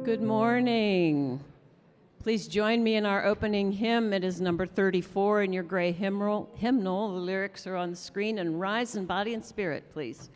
Good morning. Please join me in our opening hymn. It is number 34 in your gray hymnal. The lyrics are on the screen. And rise in body and spirit, please.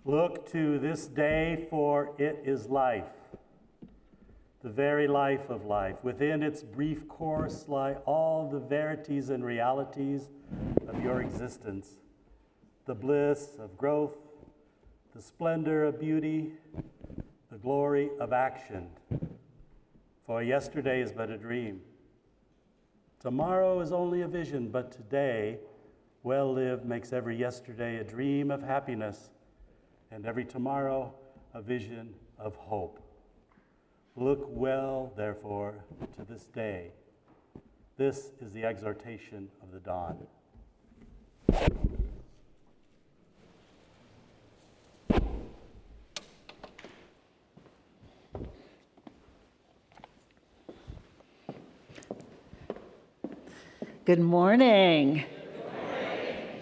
Look to this day, for it is life, the very life of life. Within its brief course lie all the verities and realities of your existence, the bliss of growth, the splendor of beauty, the glory of action. For yesterday is but a dream. Tomorrow is only a vision, but today, well lived, makes every yesterday a dream of happiness, and every tomorrow a vision of hope. Look well, therefore, to this day. This is the exhortation of the dawn. Good morning.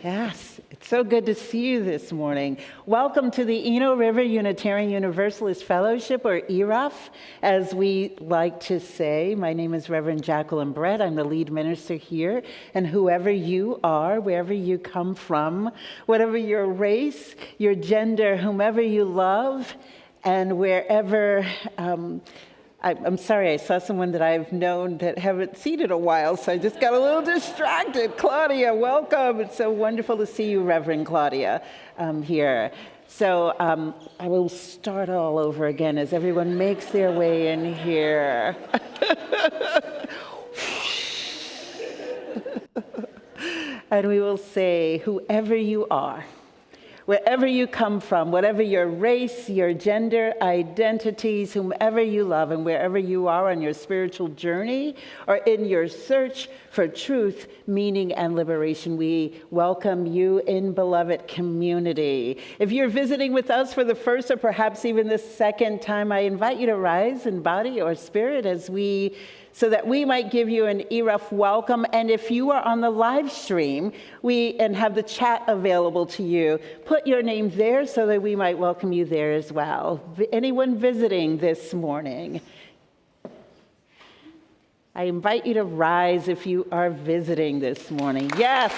Yes, it's so good to see you this morning. Welcome to the Eno River Unitarian Universalist Fellowship, or ERUUF, as we like to say. My name is Reverend Jacqueline Brett. I'm the lead minister here. And whoever you are, wherever you come from, whatever your race, your gender, whomever you love, and wherever... I'm sorry, I saw someone that I've known that haven't seen in a while, so I just got a little distracted. Claudia, welcome. It's so wonderful to see you, Reverend Claudia, here. So I will start all over again as everyone makes their way in here. And we will say, whoever you are, wherever you come from, whatever your race, your gender, identities, whomever you love, and wherever you are on your spiritual journey or in your search for truth, meaning, and liberation, we welcome you in beloved community. If you're visiting with us for the first or perhaps even the second time, I invite you to rise in body or spirit so that we might give you an ERUUF welcome. And if you are on the live stream and have the chat available to you, put your name there so that we might welcome you there as well. Anyone visiting this morning? I invite you to rise if you are visiting this morning. Yes.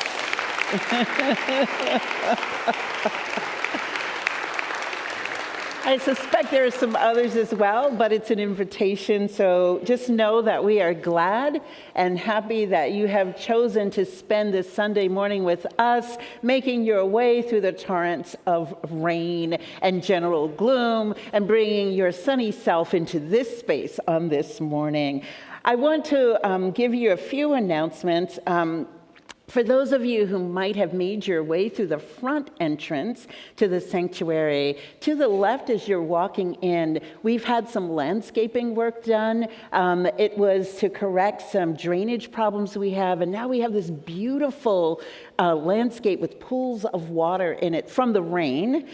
I suspect there are some others as well, but it's an invitation. So just know that we are glad and happy that you have chosen to spend this Sunday morning with us, making your way through the torrents of rain and general gloom and bringing your sunny self into this space on this morning. I want to give you a few announcements. For those of you who might have made your way through the front entrance to the sanctuary, to the left as you're walking in, we've had some landscaping work done. It was to correct some drainage problems we have, and now we have this beautiful landscape with pools of water in it from the rain.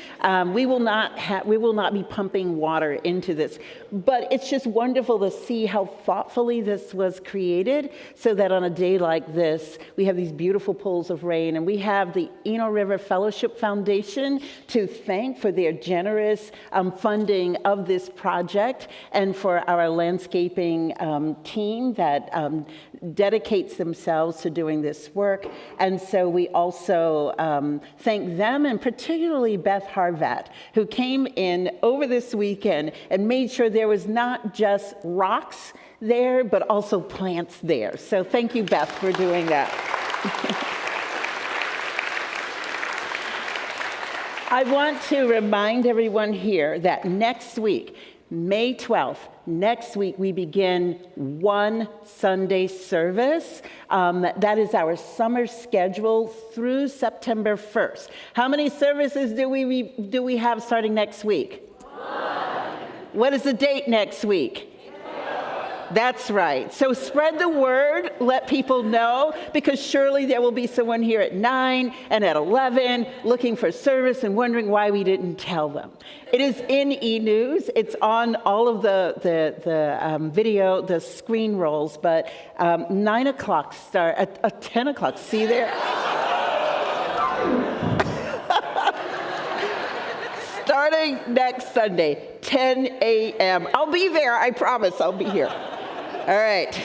We will not be pumping water into this, but it's just wonderful to see how thoughtfully this was created so that on a day like this, we have these beautiful pools of rain. And we have the Eno River Fellowship Foundation to thank for their generous funding of this project and for our landscaping team that dedicates themselves to doing this work. And so we also thank them, and particularly Beth Harvat, who came in over this weekend and made sure there was not just rocks there, but also plants there. So thank you, Beth, for doing that. I want to remind everyone here that next week, May 12th, next week we begin one Sunday service. That is our summer schedule through September 1st. How many services do we have starting next week? One. What is the date next week? That's right. So spread the word, let people know, because surely there will be someone here at 9 and at 11 looking for service and wondering why we didn't tell them. It is in e-news. It's on all of the video, the screen rolls, but 9 o'clock start, at 10 o'clock, see there? Starting next Sunday, 10 a.m. I'll be there, I promise, I'll be here. All right.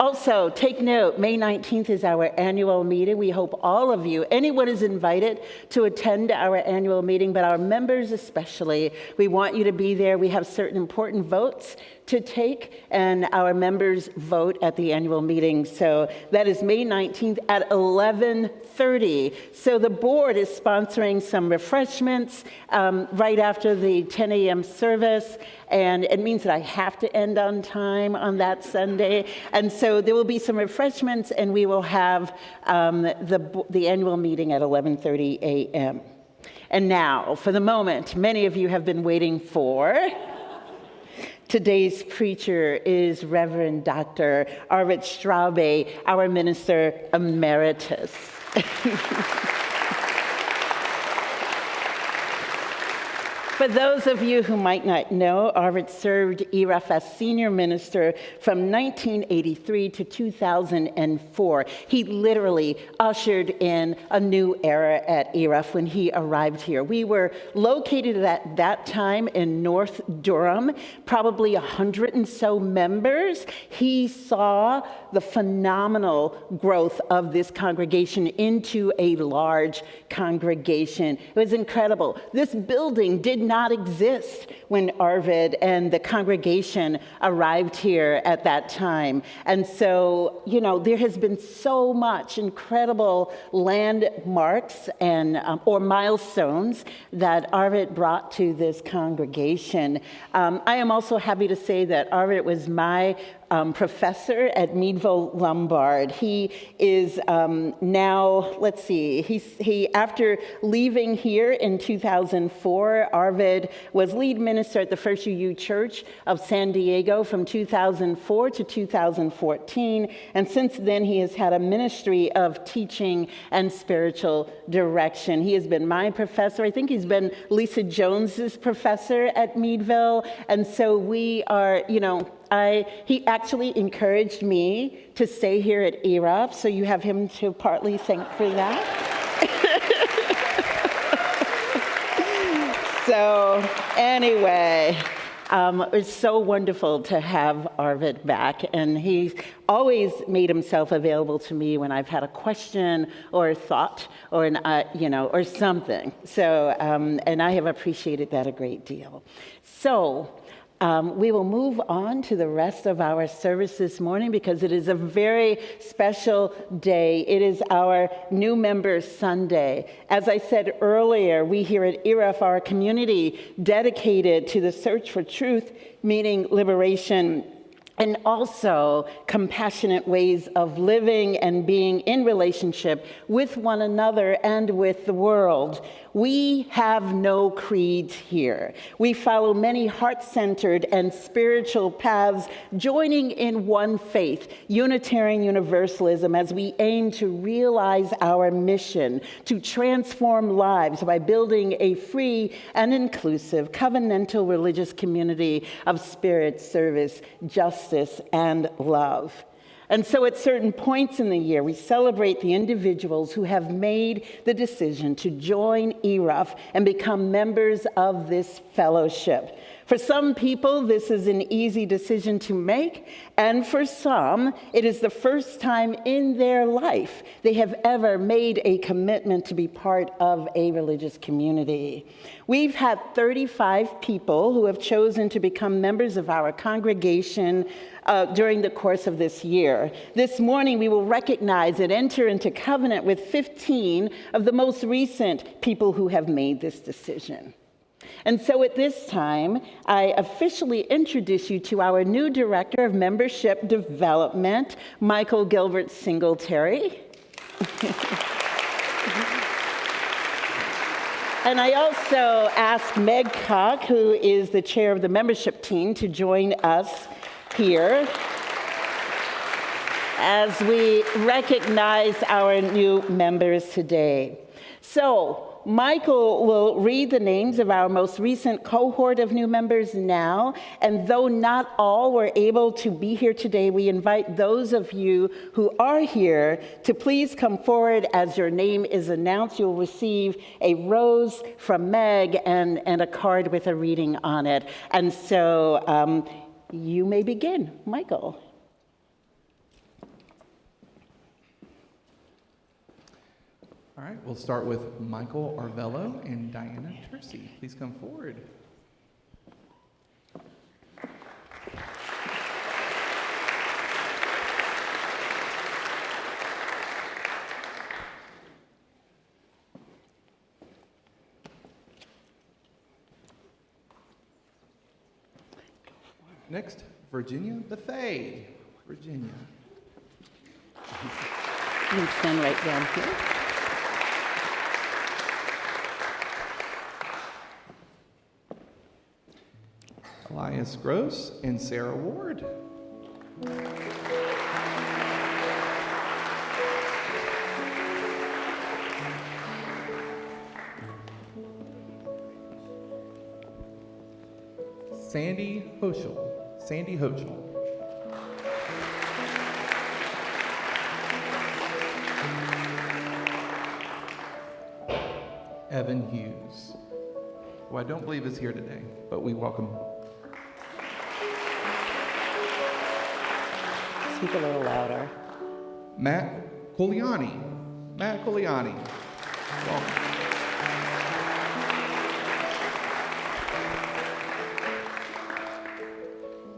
Also, take note, May 19th is our annual meeting. We hope all of you, anyone is invited to attend our annual meeting, but our members especially, we want you to be there. We have certain important votes to take, and our members vote at the annual meeting. So that is May 19th at 11:30. So the board is sponsoring some refreshments right after the 10 a.m. service, and it means that I have to end on time on that Sunday. And so there will be some refreshments, and we will have the annual meeting at 11:30 a.m. And now, for the moment, many of you have been waiting for. Today's preacher is Reverend Dr. Arvid Straube, our Minister Emeritus. For those of you who might not know, Arvid served ERUUF as senior minister from 1983 to 2004. He literally ushered in a new era at ERUUF when he arrived here. We were located at that time in North Durham, probably 100 and so members. He saw the phenomenal growth of this congregation into a large congregation. It was incredible. This building did not exist when Arvid and the congregation arrived here at that time. And so, there has been so much incredible landmarks and or milestones that Arvid brought to this congregation. I am also happy to say that Arvid was my professor at Meadville Lombard. He is now, let's see, he after leaving here in 2004, Arvid was lead minister at the First UU Church of San Diego from 2004 to 2014, and since then he has had a ministry of teaching and spiritual direction. He has been my professor. I think he's been Lisa Jones's professor at Meadville, and so we are, he actually encouraged me to stay here at ERUUF, so you have him to partly thank for that. So anyway, it's so wonderful to have Arvid back, and he's always made himself available to me when I've had a question or a thought or or something. So, and I have appreciated that a great deal. So, we will move on to the rest of our service this morning because it is a very special day. It is our New Members Sunday. As I said earlier, we here at ERUUF are a community dedicated to the search for truth, meaning liberation, and also compassionate ways of living and being in relationship with one another and with the world. We have no creeds here. We follow many heart-centered and spiritual paths, joining in one faith, Unitarian Universalism, as we aim to realize our mission to transform lives by building a free and inclusive covenantal religious community of spirit, service, justice, and love. And so at certain points in the year, we celebrate the individuals who have made the decision to join ERUUF and become members of this fellowship. For some people, this is an easy decision to make, and for some, it is the first time in their life they have ever made a commitment to be part of a religious community. We've had 35 people who have chosen to become members of our congregation during the course of this year. This morning, we will recognize and enter into covenant with 15 of the most recent people who have made this decision. And so at this time, I officially introduce you to our new Director of Membership Development, Michael Gilbert Singletary. And I also ask Meg Cock, who is the chair of the membership team, to join us here as we recognize our new members today. So, Michael will read the names of our most recent cohort of new members now, and though not all were able to be here today, we invite those of you who are here to please come forward as your name is announced. You'll receive a rose from Meg and a card with a reading on it. And so you may begin, Michael. All right, we'll start with Michael Arvello and Diana Tercy. Please come forward. Next, Virginia Buffet. Virginia. You can stand right down here. Elias Gross and Sarah Ward. Sandy Hochul. Evan Hughes, who I don't believe is here today, but we welcome him. Speak a little louder. Matt Coliani. Welcome.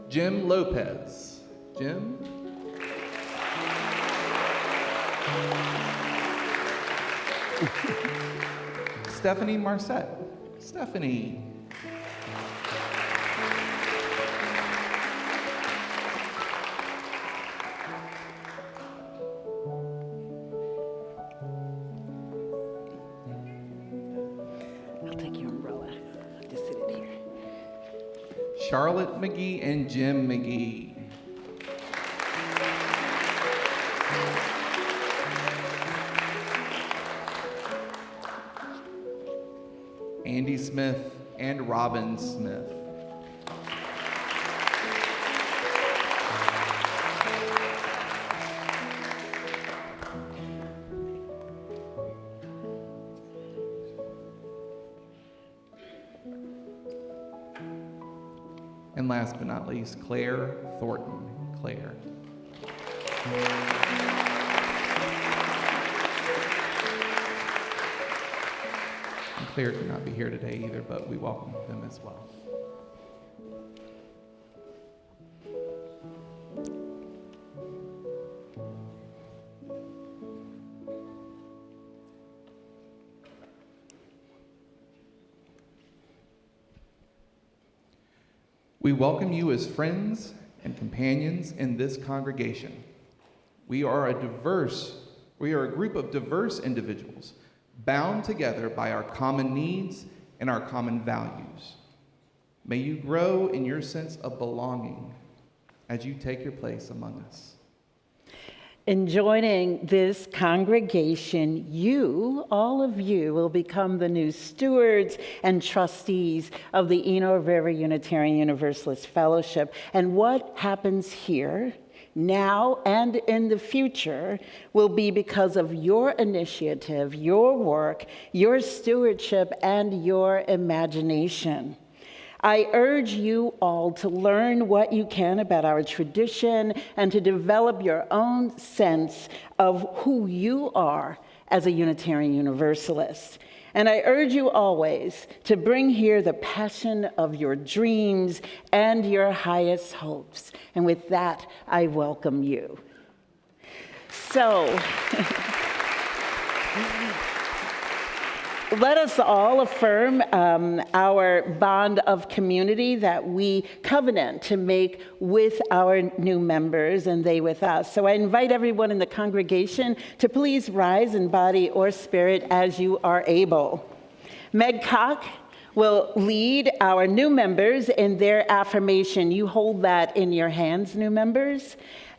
Jim Lopez. Jim. Stephanie Marcette. Stephanie. I'll take your umbrella. I'll just sit it here. Charlotte McGee and Jim McGee. Andy Smith and Robin Smith. And last but not least, Claire Thornton. Claire. And Claire could not be here today either, but we welcome them as well. We welcome you as friends and companions in this congregation. We are a group of diverse individuals bound together by our common needs and our common values. May you grow in your sense of belonging as you take your place among us. In joining this congregation, you, all of you, will become the new stewards and trustees of the Eno River Unitarian Universalist Fellowship. And what happens here, now and in the future, will be because of your initiative, your work, your stewardship, and your imagination. I urge you all to learn what you can about our tradition and to develop your own sense of who you are as a Unitarian Universalist. And I urge you always to bring here the passion of your dreams and your highest hopes. And with that, I welcome you. So, let us all affirm our bond of community that we covenant to make with our new members and they with us. So I invite everyone in the congregation to please rise in body or spirit as you are able. Meg Cock will lead our new members in their affirmation. You hold that in your hands, new members.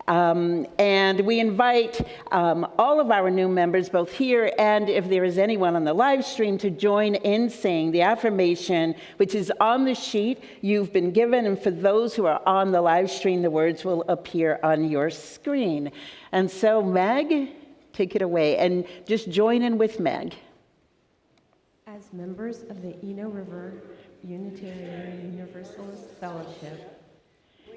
And we invite all of our new members, both here and if there is anyone on the live stream, to join in saying the affirmation, which is on the sheet you've been given. And for those who are on the live stream, the words will appear on your screen. And so, Meg, take it away. And just join in with Meg. As members of the Eno River Unitarian Universalist Fellowship,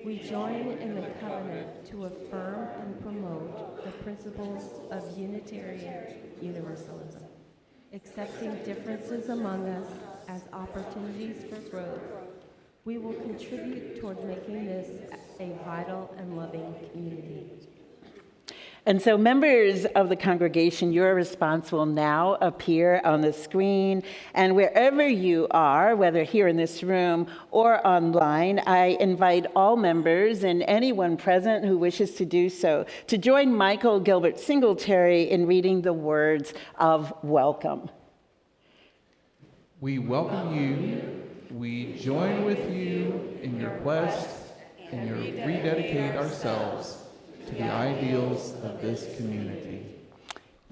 we join in the covenant to affirm and promote the principles of Unitarian Universalism, accepting differences among us as opportunities for growth. We will contribute toward making this a vital and loving community. And so members of the congregation, your response will now appear on the screen. And wherever you are, whether here in this room or online, I invite all members and anyone present who wishes to do so to join Michael Gilbert Singletary in reading the words of welcome. We welcome you. We join with you in your quest and rededicate ourselves to the ideals of this community.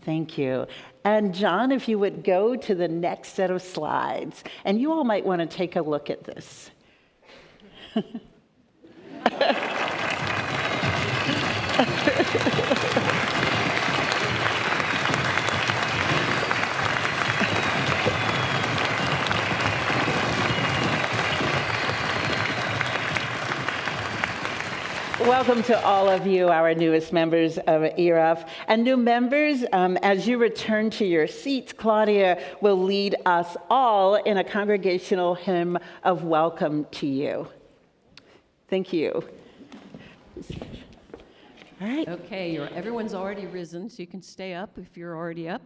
Thank you. And John, if you would go to the next set of slides, and you all might want to take a look at this. Welcome to all of you, our newest members of ERUUF. And new members, as you return to your seats, Claudia will lead us all in a congregational hymn of welcome to you. Thank you. All right. Okay, everyone's already risen, so you can stay up if you're already up.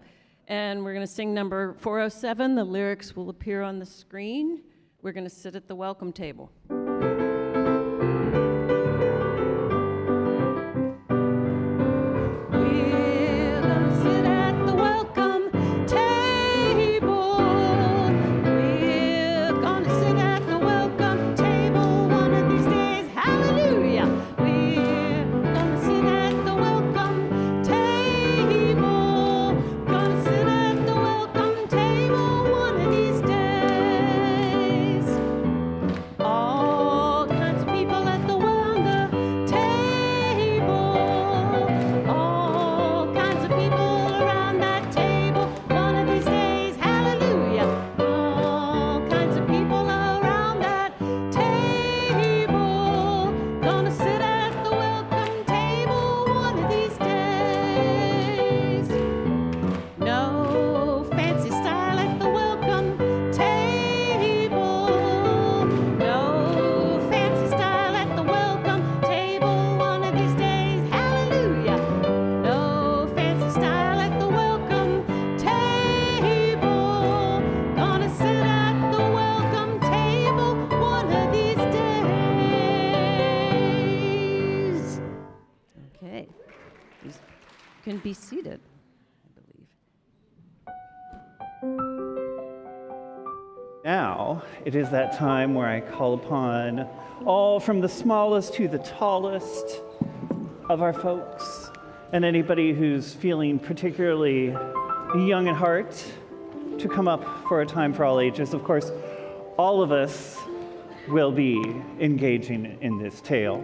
And we're going to sing number 407. The lyrics will appear on the screen. We're going to sit at the welcome table. We're be seated, I believe. Now, it is that time where I call upon all from the smallest to the tallest of our folks, and anybody who's feeling particularly young at heart to come up for a time for all ages. Of course, all of us will be engaging in this tale.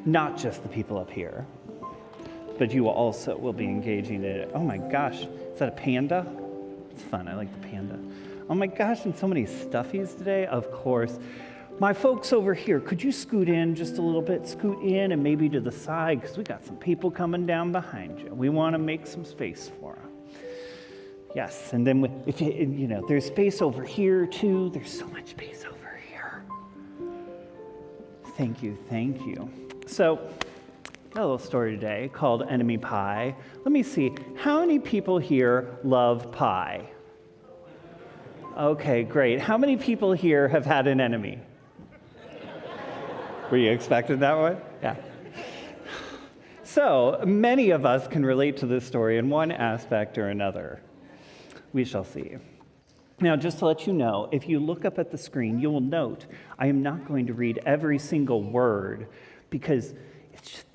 Not just the people up here, but you also will be engaging in it. Oh my gosh, is that a panda? It's fun, I like the panda. Oh my gosh, and so many stuffies today, of course. My folks over here, could you scoot in just a little bit? Scoot in and maybe to the side, because we got some people coming down behind you. We want to make some space for them. Yes, and then if you know, there's space over here too. There's so much space over here. Thank you, thank you. So, got a little story today called Enemy Pie. Let me see, how many people here love pie? Okay, great. How many people here have had an enemy? Were you expecting that one? Yeah. So, many of us can relate to this story in one aspect or another. We shall see. Now, just to let you know, if you look up at the screen, you will note I am not going to read every single word because the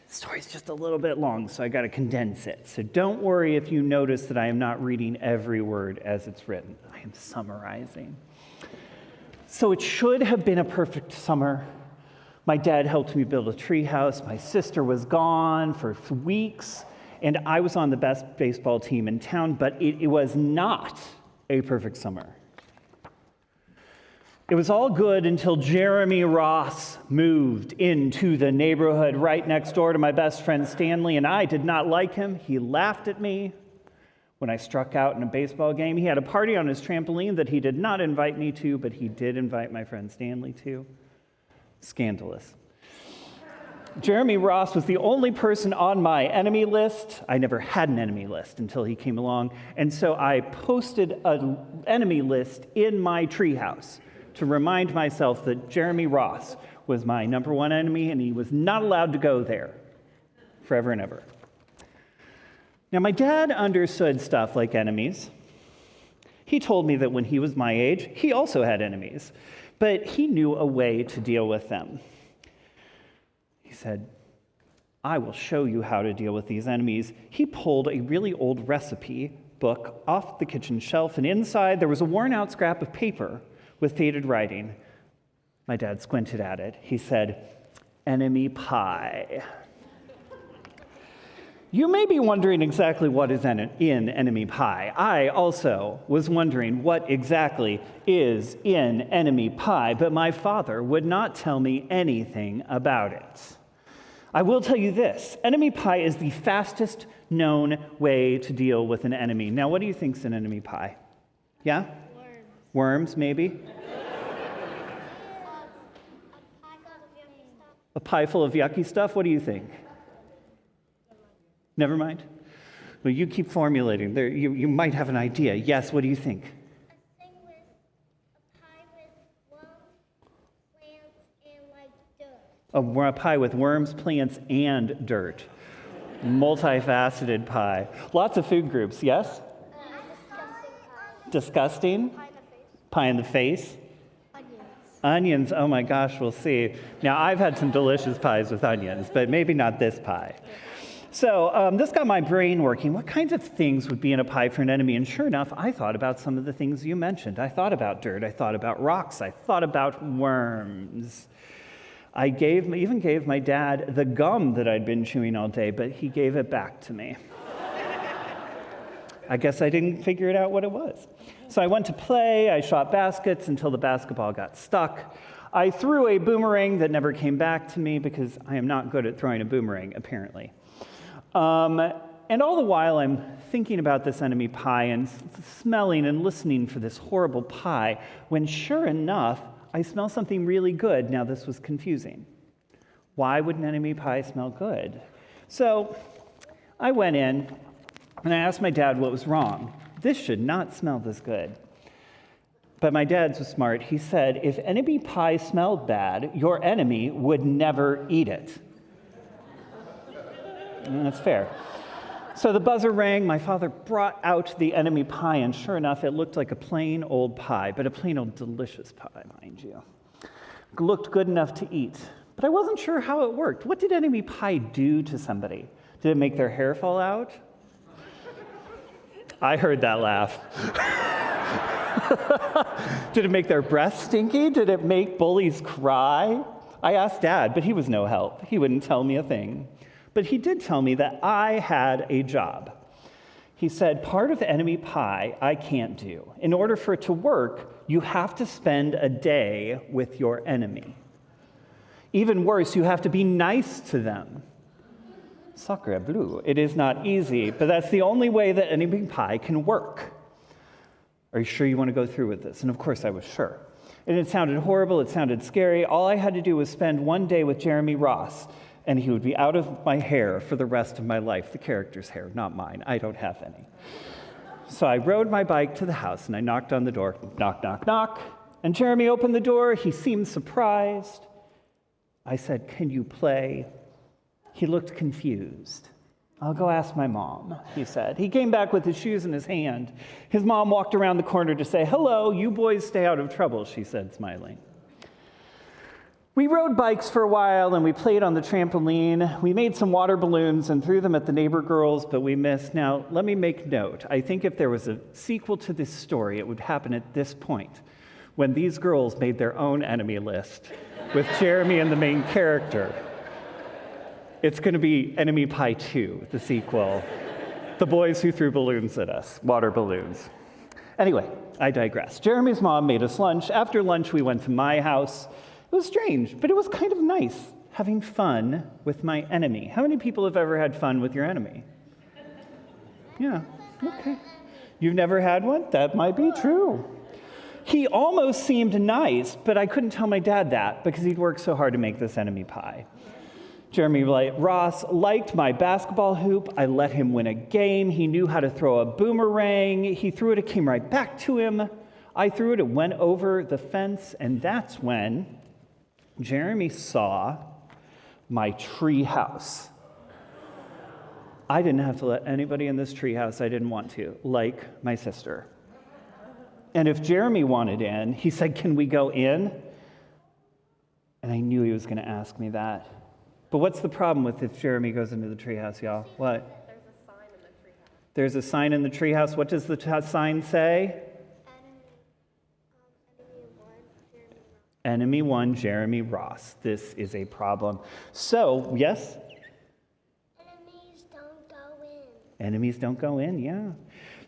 story's just a little bit long, so I got to condense it. So don't worry if you notice that I am not reading every word as it's written. I am summarizing. So it should have been a perfect summer. My dad helped me build a treehouse. My sister was gone for weeks, and I was on the best baseball team in town, but it was not a perfect summer. It was all good until Jeremy Ross moved into the neighborhood right next door to my best friend Stanley, and I did not like him. He laughed at me when I struck out in a baseball game. He had a party on his trampoline that he did not invite me to, but he did invite my friend Stanley to. Scandalous. Jeremy Ross was the only person on my enemy list. I never had an enemy list until he came along, and so I posted an enemy list in my treehouse to remind myself that Jeremy Ross was my number one enemy, and he was not allowed to go there forever and ever. Now, my dad understood stuff like enemies. He told me that when he was my age, he also had enemies, but he knew a way to deal with them. He said, I will show you how to deal with these enemies. He pulled a really old recipe book off the kitchen shelf, and inside there was a worn-out scrap of paper with faded writing. My dad squinted at it. He said, enemy pie. You may be wondering exactly what is in enemy pie. I also was wondering what exactly is in enemy pie, but my father would not tell me anything about it. I will tell you this, enemy pie is the fastest known way to deal with an enemy. Now, what do you think is an enemy pie? Yeah? Worms, maybe? A pie full of yucky stuff? What do you think? Never mind? Well, you keep formulating. You might have an idea. Yes, what do you think? A thing with a pie with worms, plants, and like dirt. A pie with worms, plants, and dirt. Multifaceted pie. Lots of food groups, yes? Disgusting? Pie in the face? Onions, oh my gosh, we'll see. Now, I've had some delicious pies with onions, but maybe not this pie. So this got my brain working. What kinds of things would be in a pie for an enemy? And sure enough, I thought about some of the things you mentioned. I thought about dirt. I thought about rocks. I thought about worms. I even gave my dad the gum that I'd been chewing all day, but he gave it back to me. I guess I didn't figure it out what it was. So I went to play. I shot baskets until the basketball got stuck. I threw a boomerang that never came back to me because I am not good at throwing a boomerang, apparently. And all the while, I'm thinking about this enemy pie and smelling and listening for this horrible pie, when sure enough, I smell something really good. Now, this was confusing. Why would an enemy pie smell good? So I went in, and I asked my dad what was wrong. This should not smell this good. But my dad was smart. He said, if enemy pie smelled bad, your enemy would never eat it. And that's fair. So the buzzer rang, my father brought out the enemy pie, and sure enough, it looked like a plain old pie, but a plain old delicious pie, mind you. It looked good enough to eat, but I wasn't sure how it worked. What did enemy pie do to somebody? Did it make their hair fall out? I heard that laugh. Did it make their breath stinky? Did it make bullies cry? I asked Dad, but he was no help. He wouldn't tell me a thing. But he did tell me that I had a job. He said, part of enemy pie I can't do. In order for it to work, you have to spend a day with your enemy. Even worse, you have to be nice to them. Sacre bleu. It is not easy, but that's the only way that enemy pie can work. Are you sure you want to go through with this? And of course I was sure. And it sounded horrible, it sounded scary. All I had to do was spend one day with Jeremy Ross, and he would be out of my hair for the rest of my life. The character's hair, not mine. I don't have any. So I rode my bike to the house, and I knocked on the door. Knock, knock, knock. And Jeremy opened the door. He seemed surprised. I said, "Can you play?" He looked confused. "I'll go ask my mom," he said. He came back with his shoes in his hand. His mom walked around the corner to say, "Hello, you boys stay out of trouble," she said, smiling. We rode bikes for a while, and we played on the trampoline. We made some water balloons and threw them at the neighbor girls, but we missed. Now, let me make note. I think if there was a sequel to this story, it would happen at this point, when these girls made their own enemy list with Jeremy and the main character. It's going to be Enemy Pie 2, the sequel. The boys who threw balloons at us, water balloons. Anyway, I digress. Jeremy's mom made us lunch. After lunch, we went to my house. It was strange, but it was kind of nice having fun with my enemy. How many people have ever had fun with your enemy? Yeah, okay. You've never had one? That might be true. He almost seemed nice, but I couldn't tell my dad that because he'd worked so hard to make this enemy pie. Jeremy Ross liked my basketball hoop. I let him win a game. He knew how to throw a boomerang. He threw it, it came right back to him. I threw it, it went over the fence, and that's when Jeremy saw my tree house. I didn't have to let anybody in this tree house I didn't want to, like my sister. And if Jeremy wanted in, he said, "Can we go in?" And I knew he was going to ask me that. But what's the problem with if Jeremy goes into the treehouse, y'all? What? There's a sign in the treehouse. There's a sign in the treehouse. What does the sign say? Enemy 1, Jeremy Ross. This is a problem. So, yes? Enemies don't go in. Enemies don't go in, yeah.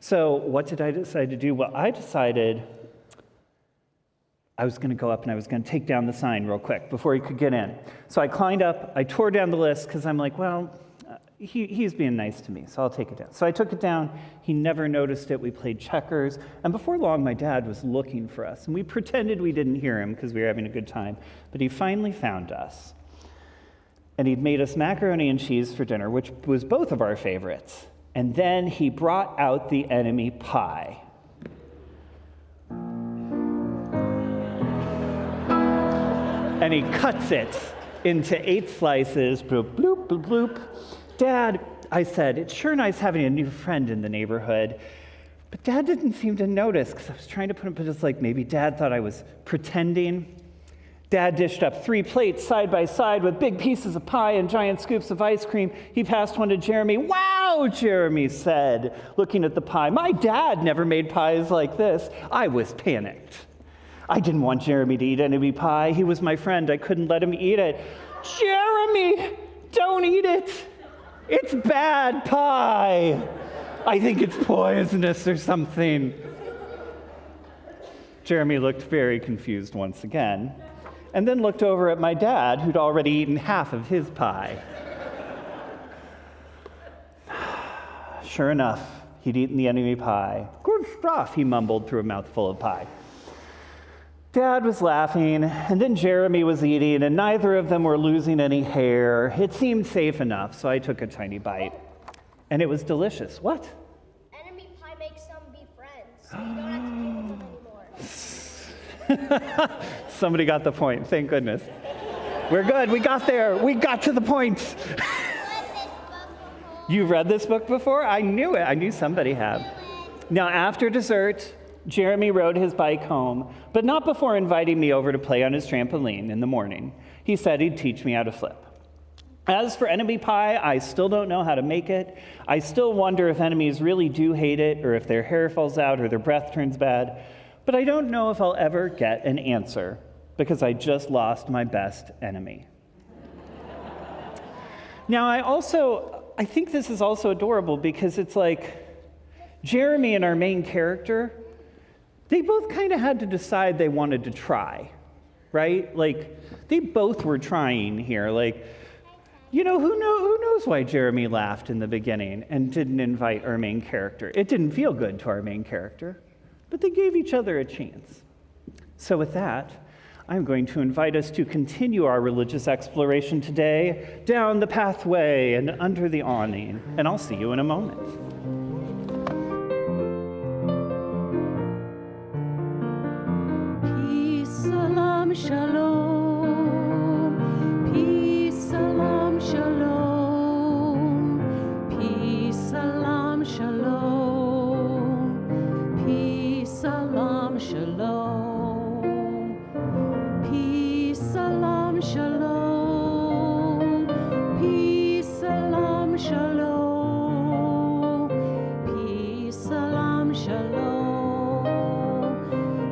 So what did I decide to do? Well, I decided I was going to go up and I was going to take down the sign real quick before he could get in. So I climbed up, I tore down the list because I'm like, well, he's being nice to me, so I'll take it down. So I took it down. He never noticed it. We played checkers. And before long, my dad was looking for us. And we pretended we didn't hear him because we were having a good time. But he finally found us. And he'd made us macaroni and cheese for dinner, which was both of our favorites. And then he brought out the enemy pie. And he cuts it into 8 slices, bloop, bloop, bloop, bloop. "Dad," I said, "it's sure nice having a new friend in the neighborhood." But Dad didn't seem to notice because I was trying to put him, but it's like maybe Dad thought I was pretending. Dad dished up 3 plates side by side with big pieces of pie and giant scoops of ice cream. He passed one to Jeremy. "Wow," Jeremy said, looking at the pie. "My dad never made pies like this." I was panicked. I didn't want Jeremy to eat enemy pie. He was my friend. I couldn't let him eat it. "Jeremy, don't eat it. It's bad pie. I think it's poisonous or something." Jeremy looked very confused once again, and then looked over at my dad, who'd already eaten half of his pie. Sure enough, he'd eaten the enemy pie. "Good stuff," he mumbled through a mouthful of pie. Dad was laughing, and then Jeremy was eating, and neither of them were losing any hair. It seemed safe enough, so I took a tiny bite. And it was delicious. What? Enemy pie makes them be friends, so you don't have to deal with them anymore. Somebody got the point, thank goodness. We're good, we got there. We got to the point. Read this book before? You've read this book before? I knew it. I knew somebody had. Now, after dessert, Jeremy rode his bike home, but not before inviting me over to play on his trampoline in the morning. He said he'd teach me how to flip. As for enemy pie, I still don't know how to make it. I still wonder if enemies really do hate it, or if their hair falls out, or their breath turns bad. But I don't know if I'll ever get an answer, because I just lost my best enemy. Now, I think this is also adorable because it's like Jeremy and our main character, they both kind of had to decide they wanted to try, right? Like, they both were trying here. Like, you know, who knows why Jeremy laughed in the beginning and didn't invite our main character? It didn't feel good to our main character, but they gave each other a chance. So with that, I'm going to invite us to continue our religious exploration today down the pathway and under the awning, and I'll see you in a moment. Peace, salam, shalom. Peace, salam, shalom. Peace, salam, shalom. Peace, salam, shalom. Peace, salam, shalom. Peace, salam, shalom. Peace, salam, shalom.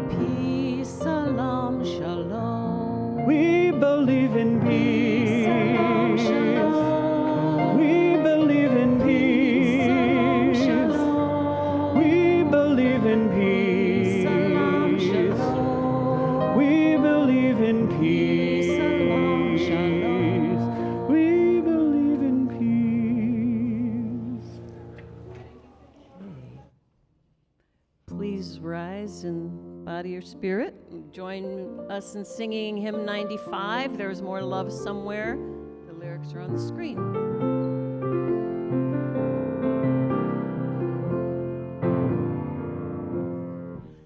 Peace, salam, shalom. We believe in peace. We believe in peace. We believe in peace. We believe in peace. We believe in peace. Please rise and body your spirit. Join us in singing hymn 95, There's More Love Somewhere. The lyrics are on the screen.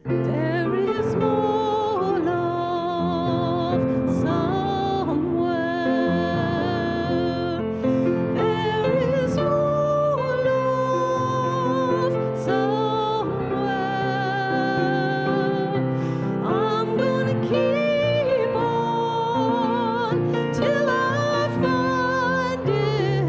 There is more love somewhere. There is more love somewhere. I'm gonna keep on till I find it.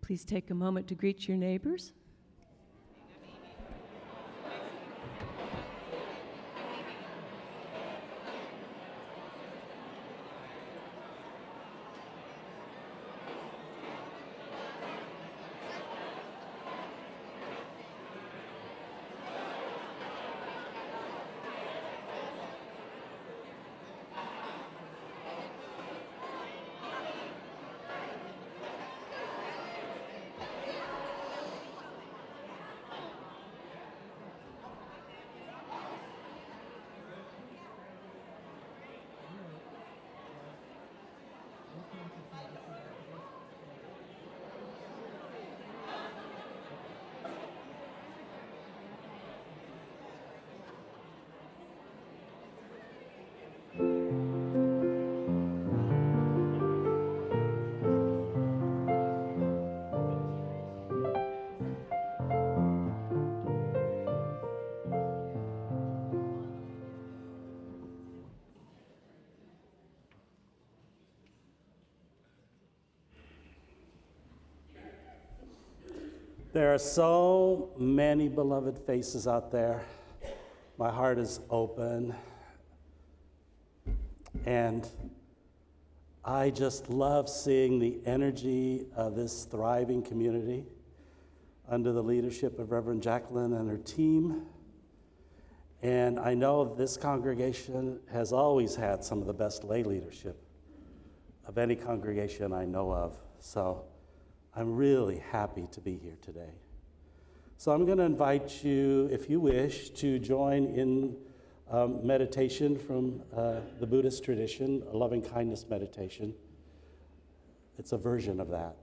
Please take a moment to greet your neighbors. There are so many beloved faces out there. My heart is open. And I just love seeing the energy of this thriving community under the leadership of Reverend Jacqueline and her team. And I know this congregation has always had some of the best lay leadership of any congregation I know of. So I'm really happy to be here today. So I'm going to invite you, if you wish, to join in meditation from the Buddhist tradition, a loving kindness meditation. It's a version of that.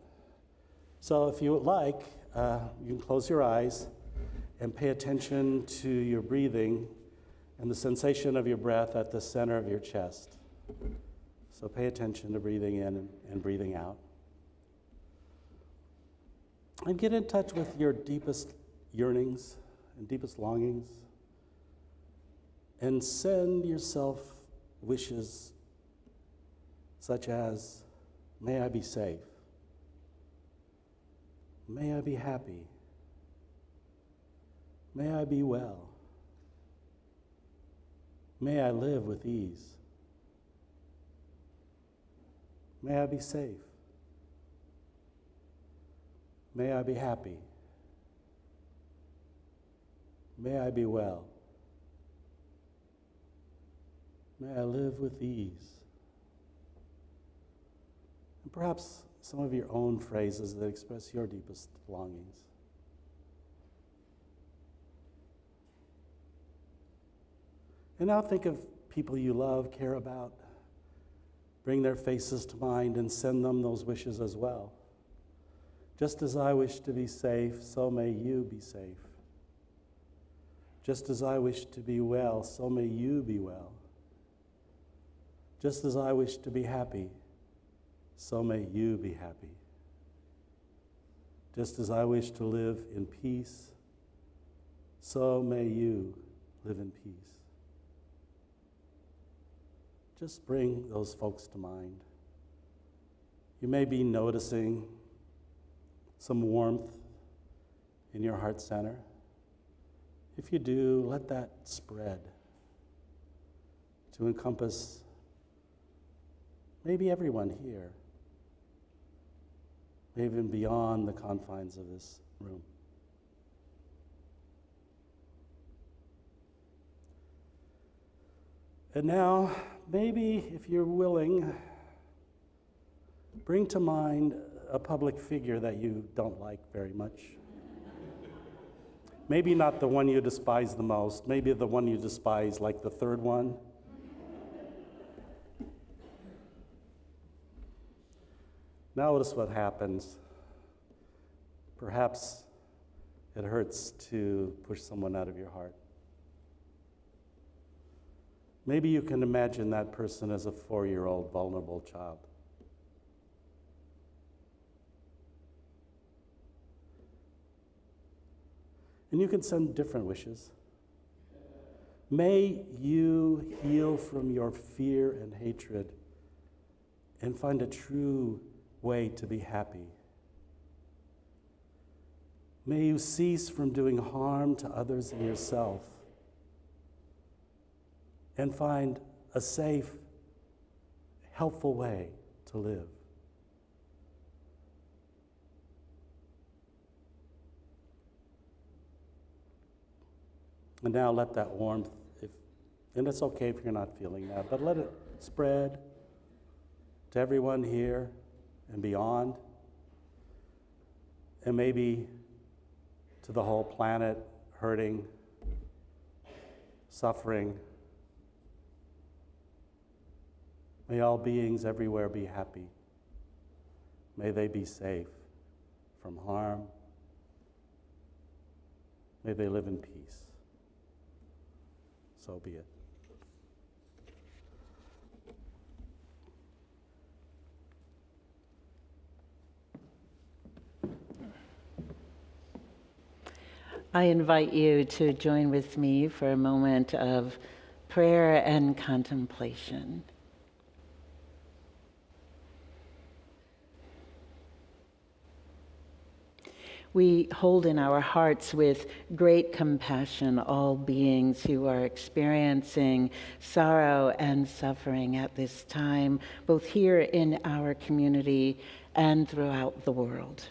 So if you would like, you can close your eyes and pay attention to your breathing and the sensation of your breath at the center of your chest. So pay attention to breathing in and breathing out. And get in touch with your deepest yearnings and deepest longings. And send yourself wishes such as, may I be safe. May I be happy. May I be well. May I live with ease. May I be safe. May I be happy. May I be well. May I live with ease. And perhaps some of your own phrases that express your deepest longings. And now think of people you love, care about. Bring their faces to mind and send them those wishes as well. Just as I wish to be safe, so may you be safe. Just as I wish to be well, so may you be well. Just as I wish to be happy, so may you be happy. Just as I wish to live in peace, so may you live in peace. Just bring those folks to mind. You may be noticing some warmth in your heart center. If you do, let that spread to encompass maybe everyone here, maybe even beyond the confines of this room. And now, maybe if you're willing, bring to mind a public figure that you don't like very much. Maybe not the one you despise the most, maybe the one you despise like the third one. Notice what happens. Perhaps it hurts to push someone out of your heart. Maybe you can imagine that person as a 4-year-old vulnerable child. And you can send different wishes. May you heal from your fear and hatred and find a true way to be happy. May you cease from doing harm to others and yourself, and find a safe, helpful way to live. And now let that warmth, and it's okay if you're not feeling that, but let it spread to everyone here and beyond, and maybe to the whole planet hurting, suffering. May all beings everywhere be happy. May they be safe from harm. May they live in peace. So be it. I invite you to join with me for a moment of prayer and contemplation. We hold in our hearts with great compassion all beings who are experiencing sorrow and suffering at this time, both here in our community and throughout the world.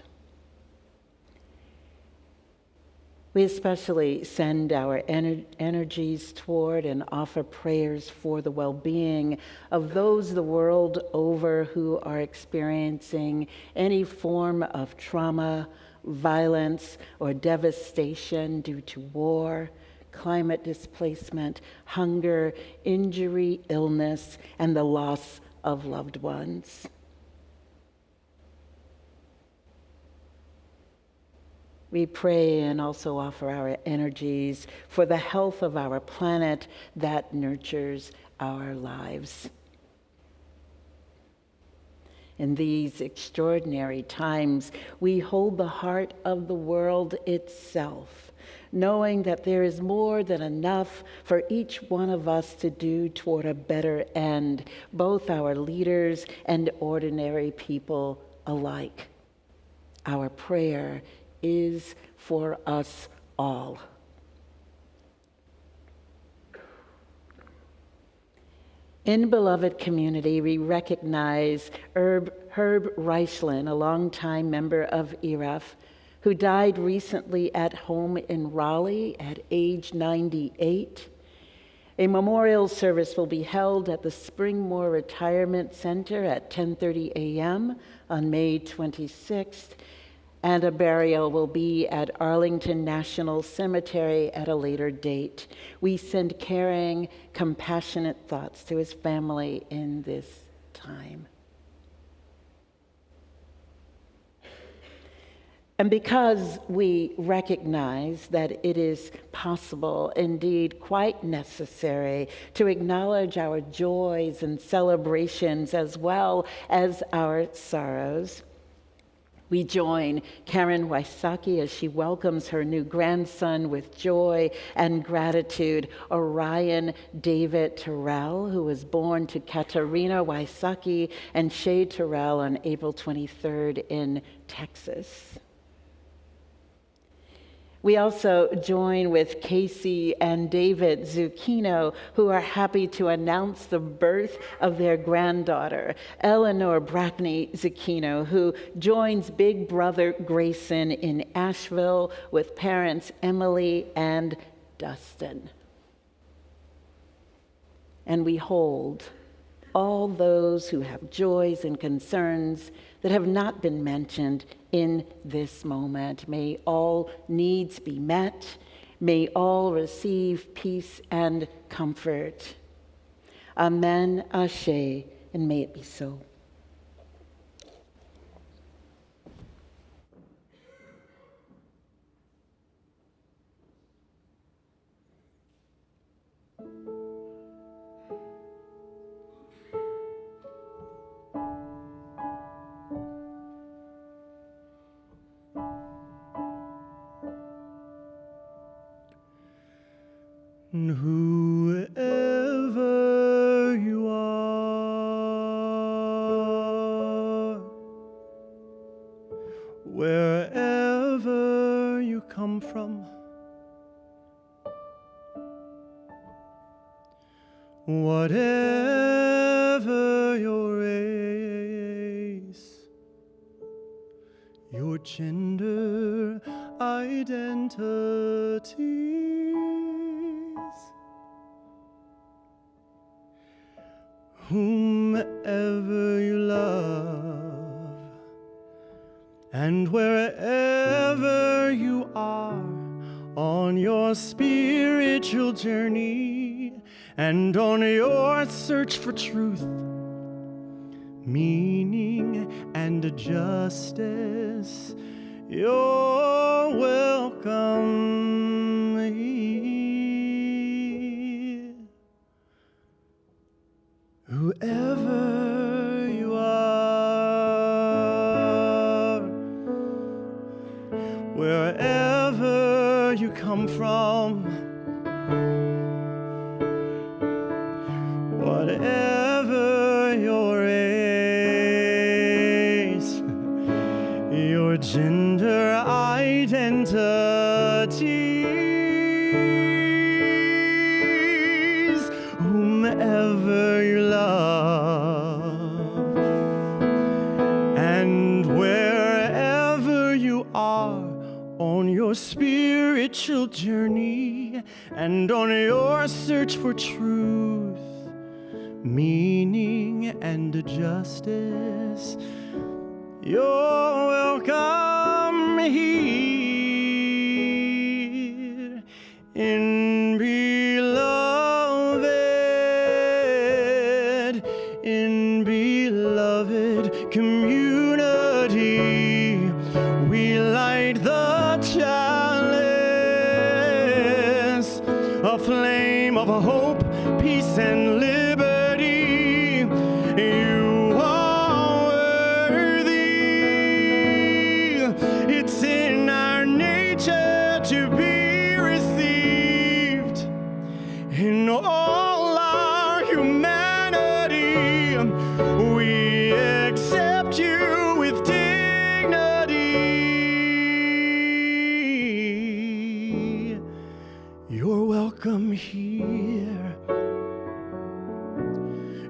We especially send our energies toward and offer prayers for the well-being of those the world over who are experiencing any form of trauma, violence, or devastation due to war, climate displacement, hunger, injury, illness, and the loss of loved ones. We pray and also offer our energies for the health of our planet that nurtures our lives. In these extraordinary times, we hold the heart of the world itself, knowing that there is more than enough for each one of us to do toward a better end, both our leaders and ordinary people alike. Our prayer is for us all. In beloved community, we recognize Herb Reichlen, a longtime member of ERUUF, who died recently at home in Raleigh at age 98. A memorial service will be held at the Springmore Retirement Center at 10:30 a.m. on May 26th, and a burial will be at Arlington National Cemetery at a later date. We send caring, compassionate thoughts to his family in this time. And because we recognize that it is possible, indeed quite necessary, to acknowledge our joys and celebrations as well as our sorrows, we join Karen Wysocki as she welcomes her new grandson with joy and gratitude, Orion David Terrell, who was born to Katarina Wysocki and Shay Terrell on April 23rd in Texas. We also join with Casey and David Zucchino, who are happy to announce the birth of their granddaughter, Eleanor Brackney Zucchino, who joins big brother Grayson in Asheville with parents Emily and Dustin. And we hold all those who have joys and concerns that have not been mentioned in this moment. May all needs be met. May all receive peace and comfort. Amen, Ashe, and may it be so. Whoever you are, wherever you you come from, whatever your race, your gender identities, whomever you love, and wherever you are on your spiritual journey and on your search for truth, meaning, and justice, you're welcome here. Whoever you are, wherever you come from, whatever your race, your gender identities, whomever you love, and wherever you are on your spiritual journey and on your search for truth, meaning, and justice, you're welcome here in beloved community. We light the chalice, a flame of hope, peace, and liberty. You are worthy. It's in our nature to be received in all our humanity. We accept you with dignity. You're welcome here.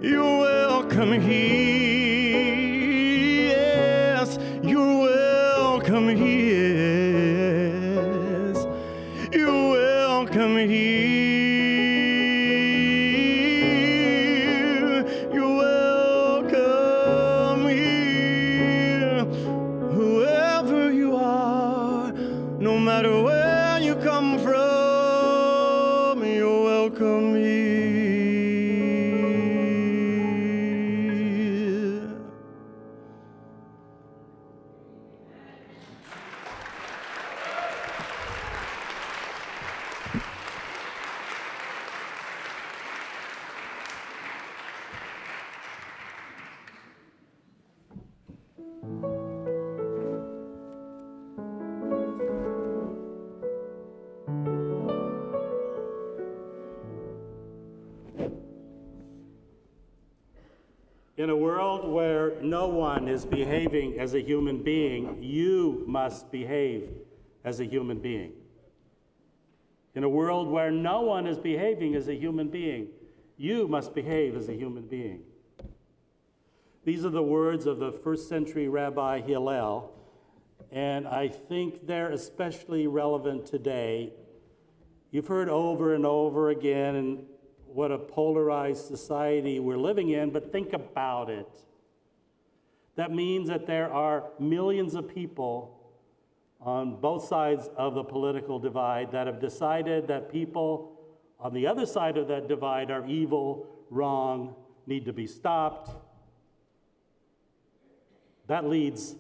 You're welcome here. Yes, you're welcome here. Yes, you're welcome here. You're welcome here. Whoever you are, no matter where you come from, you're welcome here. In a world where no one is behaving as a human being, you must behave as a human being. In a world where no one is behaving as a human being, you must behave as a human being. These are the words of the first century Rabbi Hillel, and I think they're especially relevant today. You've heard over and over again and what a polarized society we're living in, but think about it. That means that there are millions of people on both sides of the political divide that have decided that people on the other side of that divide are evil, wrong, need to be stopped. That leads,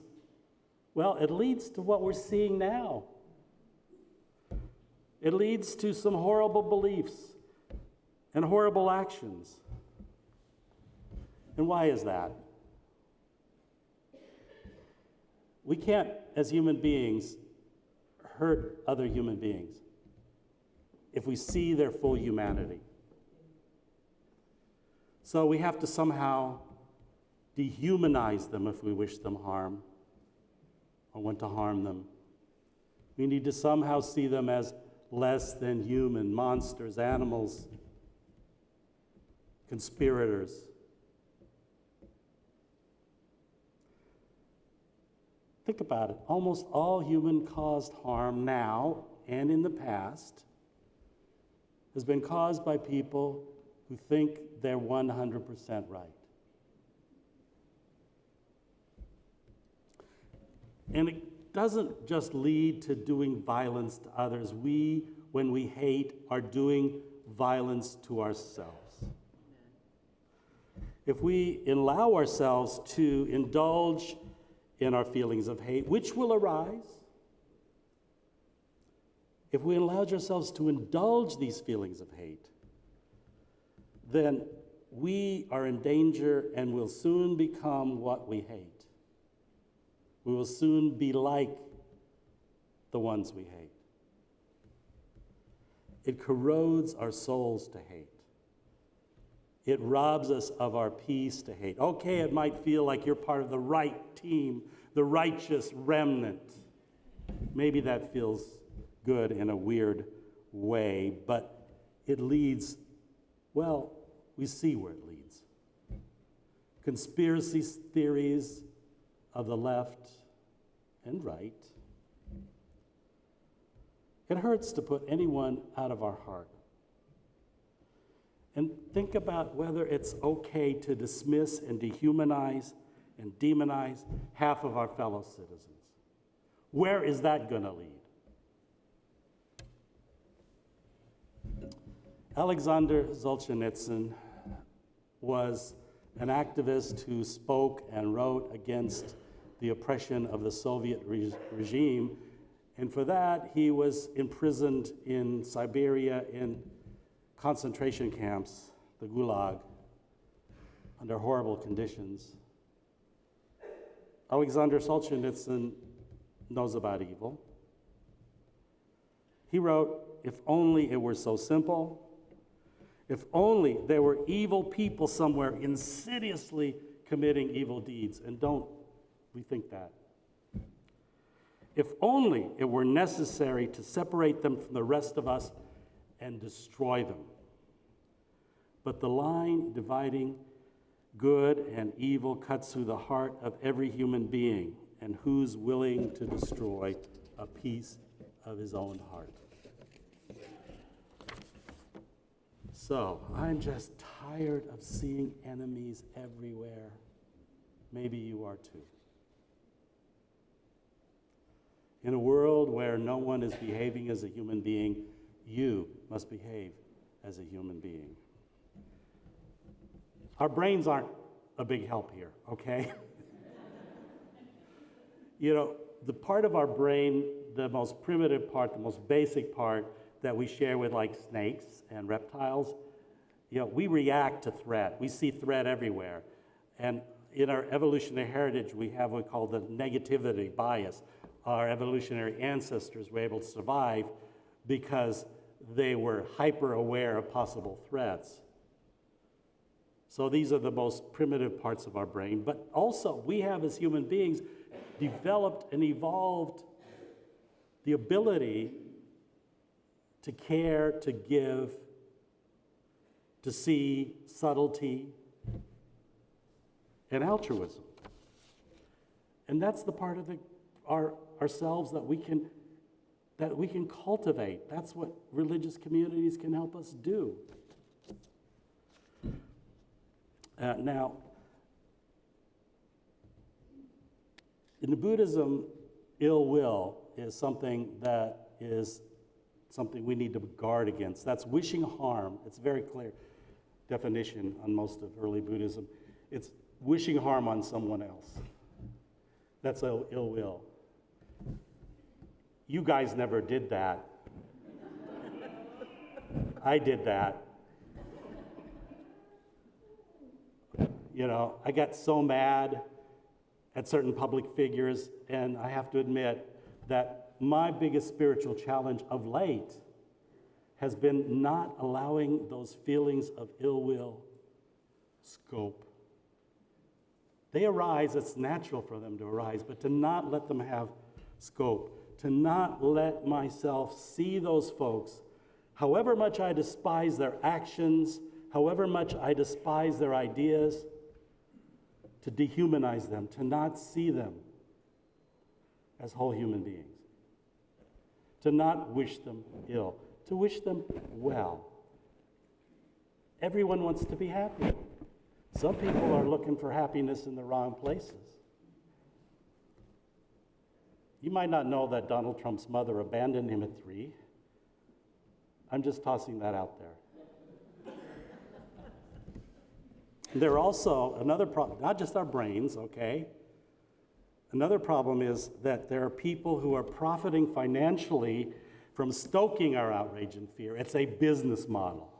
well, it leads to what we're seeing now. It leads to some horrible beliefs and horrible actions. And why is that? We can't, as human beings, hurt other human beings if we see their full humanity. So we have to somehow dehumanize them if we wish them harm or want to harm them. We need to somehow see them as less than human, monsters, animals, conspirators. Think about it. Almost all human-caused harm now and in the past has been caused by people who think they're 100% right. And it doesn't just lead to doing violence to others. We, when we hate, are doing violence to ourselves. If we allow ourselves to indulge in our feelings of hate, which will arise, if we allow ourselves to indulge these feelings of hate, then we are in danger and will soon become what we hate. We will soon be like the ones we hate. It corrodes our souls to hate. It robs us of our peace to hate. Okay, it might feel like you're part of the right team, the righteous remnant. Maybe that feels good in a weird way, but it leads, well, we see where it leads. Conspiracy theories of the left and right. It hurts to put anyone out of our heart. And think about whether it's okay to dismiss and dehumanize and demonize half of our fellow citizens. Where is that going to lead? Alexander Solzhenitsyn was an activist who spoke and wrote against the oppression of the Soviet regime, and for that he was imprisoned in Siberia in concentration camps, the Gulag, under horrible conditions. Alexander Solzhenitsyn knows about evil. He wrote, "If only it were so simple, if only there were evil people somewhere insidiously committing evil deeds," and don't rethink that. "If only it were necessary to separate them from the rest of us and destroy them. But the line dividing good and evil cuts through the heart of every human being, and who's willing to destroy a piece of his own heart?" So, I'm just tired of seeing enemies everywhere. Maybe you are too. In a world where no one is behaving as a human being, you must behave as a human being. Our brains aren't a big help here, okay? You know, the part of our brain, the most primitive part, the most basic part that we share with like snakes and reptiles, you know, we react to threat. We see threat everywhere. And in our evolutionary heritage, we have what we call the negativity bias. Our evolutionary ancestors were able to survive because they were hyper aware of possible threats. So these are the most primitive parts of our brain. But also, we have as human beings developed and evolved the ability to care, to give, to see subtlety and altruism. And that's the part of ourselves that we can cultivate. That's what religious communities can help us do. Now, in Buddhism, ill will is something we need to guard against. That's wishing harm. It's a very clear definition on most of early Buddhism. It's wishing harm on someone else. That's ill will. You guys never did that. I did that. You know, I got so mad at certain public figures, and I have to admit that my biggest spiritual challenge of late has been not allowing those feelings of ill will scope. They arise, it's natural for them to arise, but to not let them have scope, to not let myself see those folks, however much I despise their actions, however much I despise their ideas, to dehumanize them, to not see them as whole human beings, to not wish them ill, to wish them well. Everyone wants to be happy. Some people are looking for happiness in the wrong places. You might not know that Donald Trump's mother abandoned him at 3. I'm just tossing that out there. There are also another problem, not just our brains, okay? Another problem is that there are people who are profiting financially from stoking our outrage and fear. It's a business model.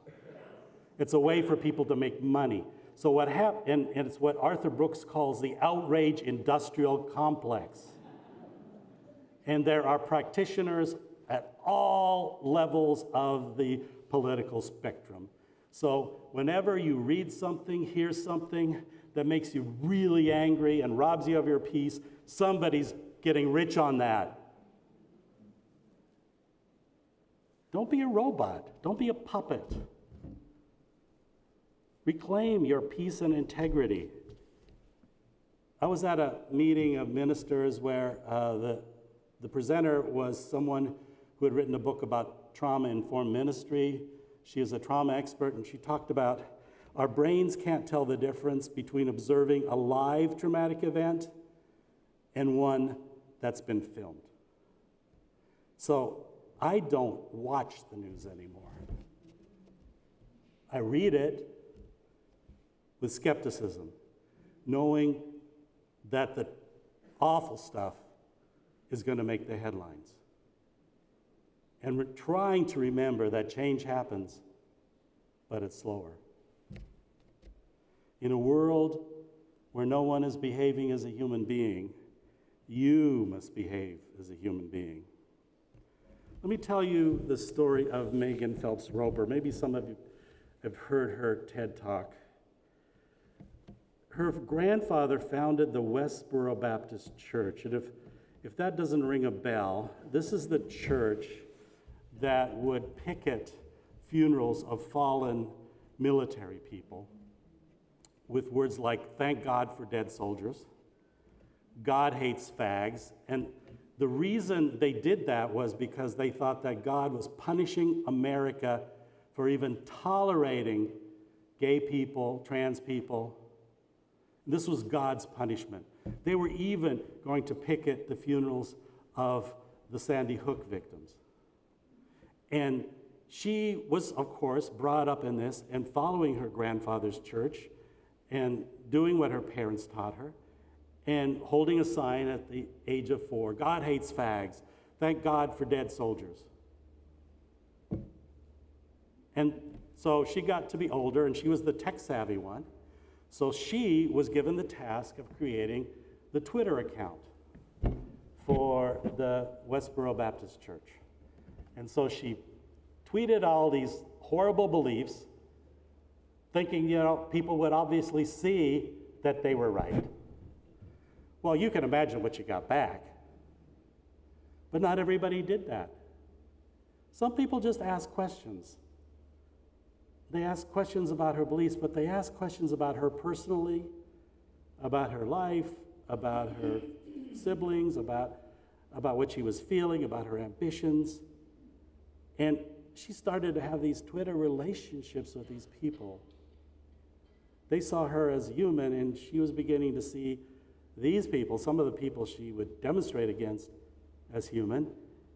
It's a way for people to make money. So what happened, and it's what Arthur Brooks calls the outrage industrial complex. And there are practitioners at all levels of the political spectrum. So whenever you read something, hear something that makes you really angry and robs you of your peace, somebody's getting rich on that. Don't be a robot. Don't be a puppet. Reclaim your peace and integrity. I was at a meeting of ministers where the presenter was someone who had written a book about trauma-informed ministry. She is a trauma expert, and she talked about our brains can't tell the difference between observing a live traumatic event and one that's been filmed. So I don't watch the news anymore. I read it with skepticism, knowing that the awful stuff is going to make the headlines. And we're trying to remember that change happens, but it's slower. In a world where no one is behaving as a human being, you must behave as a human being. Let me tell you the story of Megan Phelps Roper. Maybe some of you have heard her TED Talk. Her grandfather founded the Westboro Baptist Church. And if that doesn't ring a bell, this is the church that would picket funerals of fallen military people with words like, "Thank God for dead soldiers," "God hates fags." And the reason they did that was because they thought that God was punishing America for even tolerating gay people, trans people. This was God's punishment. They were even going to picket the funerals of the Sandy Hook victims. And she was, of course, brought up in this and following her grandfather's church and doing what her parents taught her and holding a sign at the age of 4, "God hates fags. Thank God for dead soldiers." And so she got to be older, and she was the tech-savvy one. So she was given the task of creating the Twitter account for the Westboro Baptist Church. And so she tweeted all these horrible beliefs, thinking, people would obviously see that they were right. Well, you can imagine what you got back. But not everybody did that. Some people just asked questions. They asked questions about her beliefs, but they asked questions about her personally, about her life, about her siblings, about what she was feeling, about her ambitions. And she started to have these Twitter relationships with these people. They saw her as human, and she was beginning to see these people, some of the people she would demonstrate against, as human.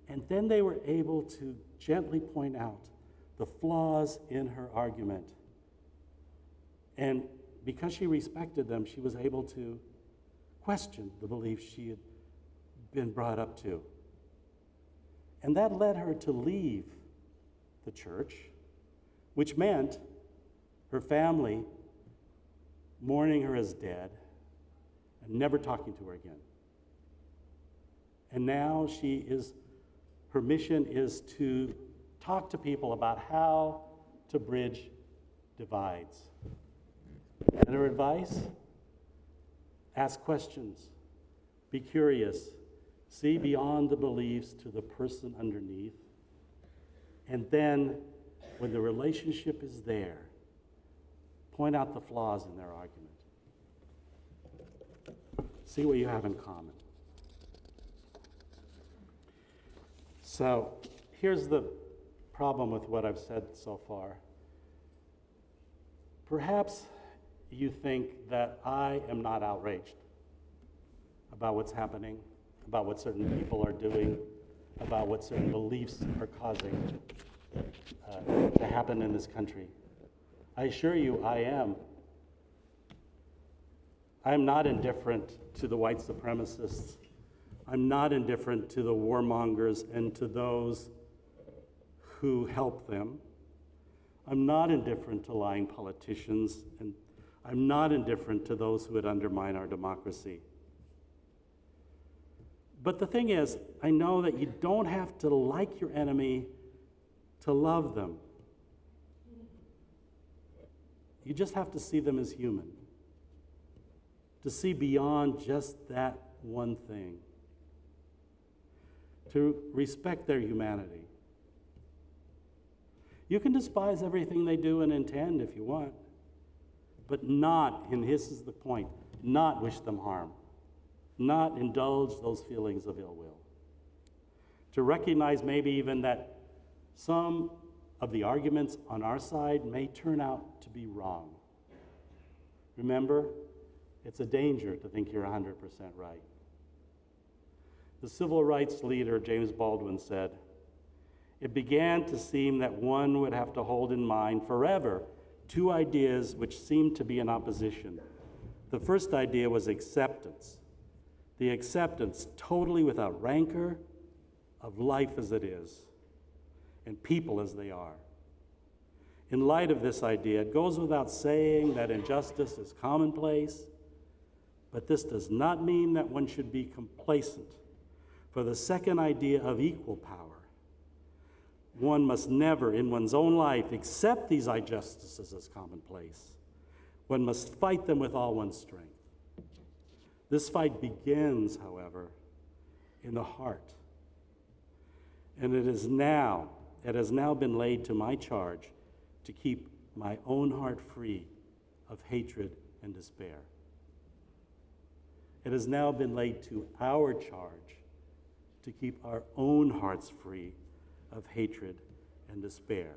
And then they were able to gently point out the flaws in her argument. And because she respected them, she was able to question the beliefs she had been brought up to. And that led her to leave the church, which meant her family mourning her as dead and never talking to her again. And now her mission is to talk to people about how to bridge divides. And her advice? Ask questions, be curious, See beyond the beliefs to the person underneath. And then, when the relationship is there, point out the flaws in their argument. See what you have in common. So, here's the problem with what I've said so far. Perhaps you think that I am not outraged about what's happening, about what certain people are doing, about what certain beliefs are causing to happen in this country. I assure you, I am. I'm not indifferent to the white supremacists. I'm not indifferent to the warmongers and to those who help them. I'm not indifferent to lying politicians, and I'm not indifferent to those who would undermine our democracy. But the thing is, I know that you don't have to like your enemy to love them. You just have to see them as human, to see beyond just that one thing, to respect their humanity. You can despise everything they do and intend if you want, but not, and this is the point, not wish them harm, not indulge those feelings of ill will. To recognize maybe even that some of the arguments on our side may turn out to be wrong. Remember, it's a danger to think you're 100% right. The civil rights leader, James Baldwin, said, "It began to seem that one would have to hold in mind forever two ideas which seemed to be in opposition. The first idea was acceptance. The acceptance, totally without rancor, of life as it is, and people as they are. In light of this idea, it goes without saying that injustice is commonplace, but this does not mean that one should be complacent. For the second idea of equal power, one must never in one's own life accept these injustices as commonplace. One must fight them with all one's strength. This fight begins, however, in the heart. And it has now been laid to my charge to keep my own heart free of hatred and despair. It has now been laid to our charge to keep our own hearts free of hatred and despair.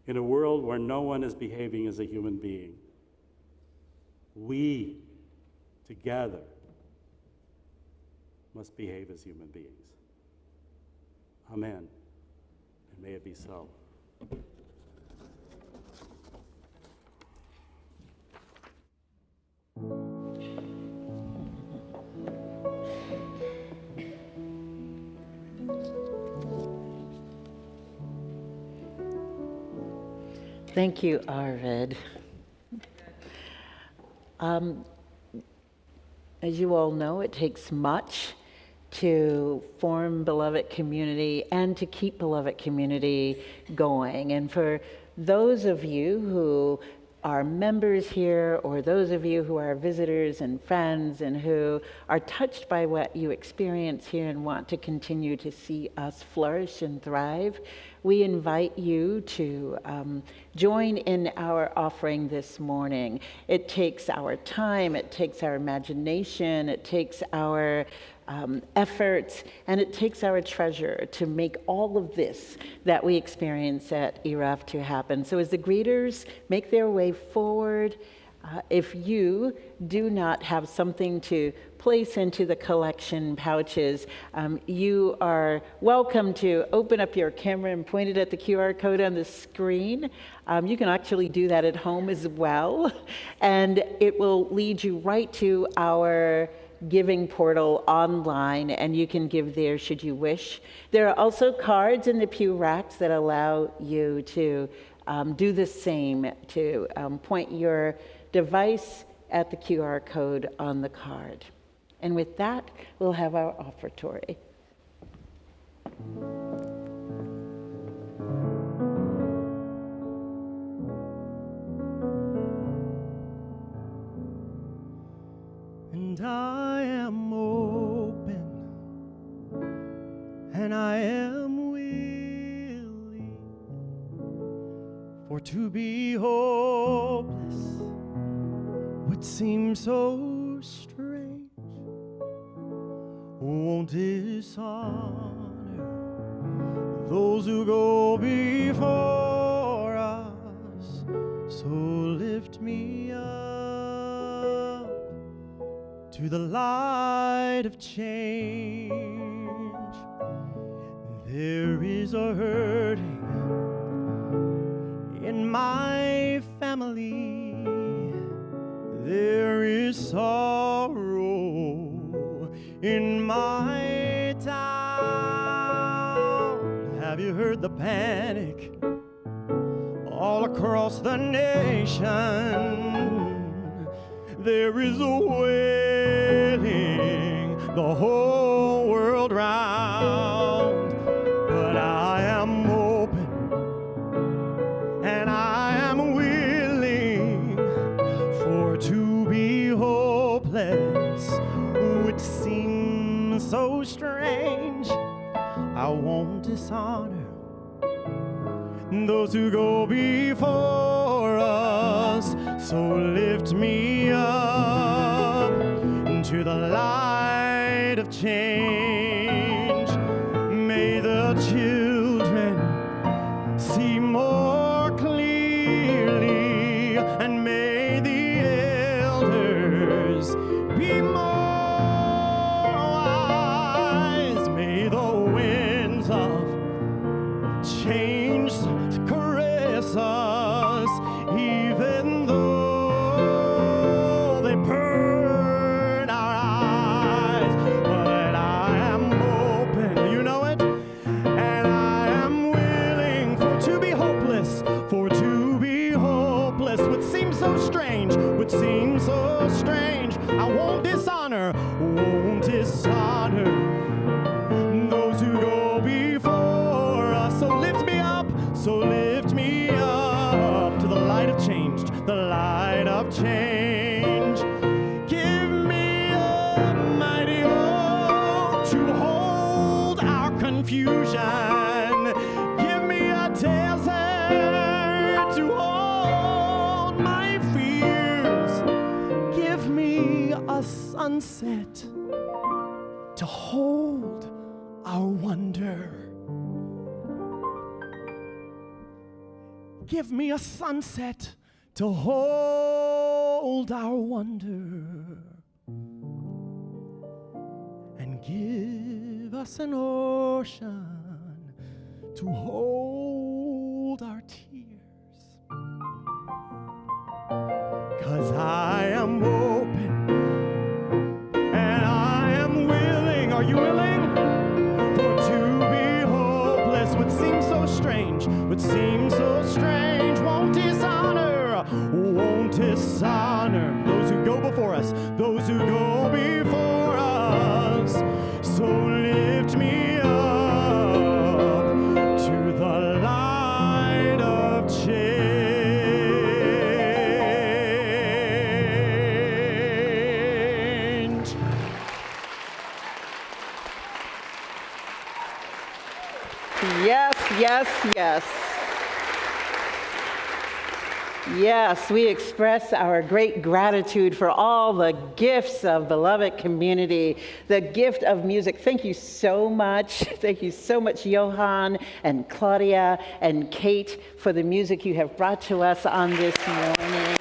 In a world where no one is behaving as a human being, we together must behave as human beings. Amen, and may it be so. Thank you, Arvid. As you all know, it takes much to form beloved community and to keep beloved community going. And for those of you who are members here, or those of you who are visitors and friends and who are touched by what you experience here and want to continue to see us flourish and thrive, we invite you to join in our offering this morning. It takes our time, it takes our imagination, it takes our efforts, and it takes our treasure to make all of this that we experience at ERUUF to happen. So as the greeters make their way forward, if you do not have something to place into the collection pouches, you are welcome to open up your camera and point it at the QR code on the screen. You can actually do that at home as well, and it will lead you right to our giving portal online, and you can give there should you wish. There are also cards in the pew racks that allow you to do the same, to point your device at the QR code on the card. And with that, we'll have our offertory. And And I am open, and I am willing for to be hopeless would seem so strange. Won't dishonor those who go before us, so lift me up to the light of change. There is a hurting in my family, there is sorrow in my town. Have you heard the panic all across the nation? There is a wailing the whole world round. But I am open, and I am willing for to be hopeless, which seems so strange. I won't dishonor those who go before us, so lift me up to the light of change. May the children see more clearly, and may the elders be more wise. May the winds of change caress us, even though they burn our eyes. But I am open, you know it, and I am willing for to be hopeless, for to be hopeless. What seems so strange, what seems so strange. I won't dishonor those who go before us. So lift me up, so lift me up to the light of change, the light of change. Give me a mighty oak to hold our confusion. Give me a desert to hold my fears. Give me a sunset to hold our wonder. Give me a sunset to hold our wonder, and give us an ocean to hold our tears. 'Cause I am open, and I am willing. Are you willing? For to be hopeless would seem so strange, would seem so strange. Won't dishonor those who go before us, those who go before us. So lift me up to the light of change. Yes, yes, yes. Yes, we express our great gratitude for all the gifts of beloved community, the gift of music. Thank you so much. Thank you so much, Johan and Claudia and Kate, for the music you have brought to us on this morning.